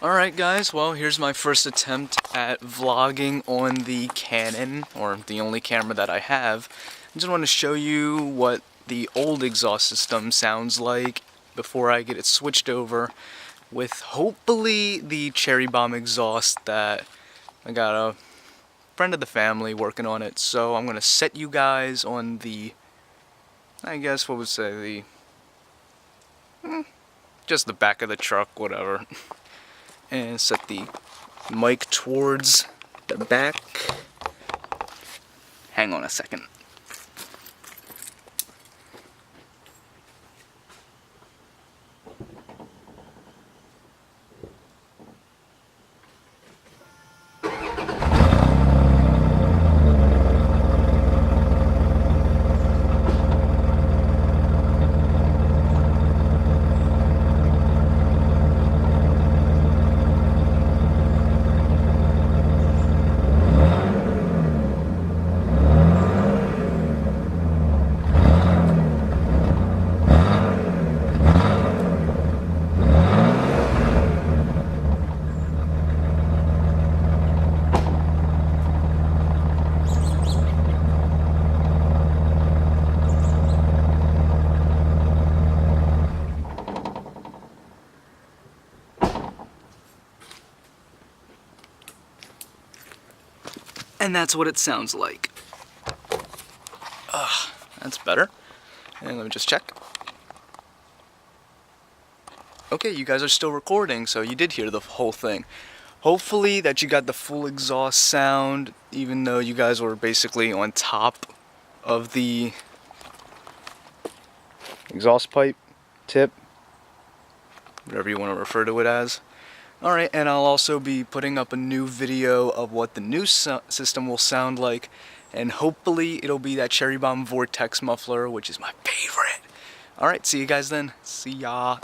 Alright guys, well here's my first attempt at vlogging on the Canon, or the only camera that I have. I just want to show you what the old exhaust system sounds like before I get it switched over with hopefully the Cherry Bomb exhaust that I got a friend of the family working on it. So I'm going to set you guys on the, I guess what would say just the back of the truck, whatever. And set the mic towards the back. Hang on a second. And that's what it sounds like. That's better. And let me just check. Okay, you guys are still recording, so you did hear the whole thing. Hopefully that you got the full exhaust sound, even though you guys were basically on top of the exhaust pipe tip, whatever you want to refer to it as. Alright, and I'll also be putting up a new video of what the new system will sound like, and hopefully it'll be that Cherry Bomb Vortex muffler, which is my favorite. Alright, see you guys then. See ya.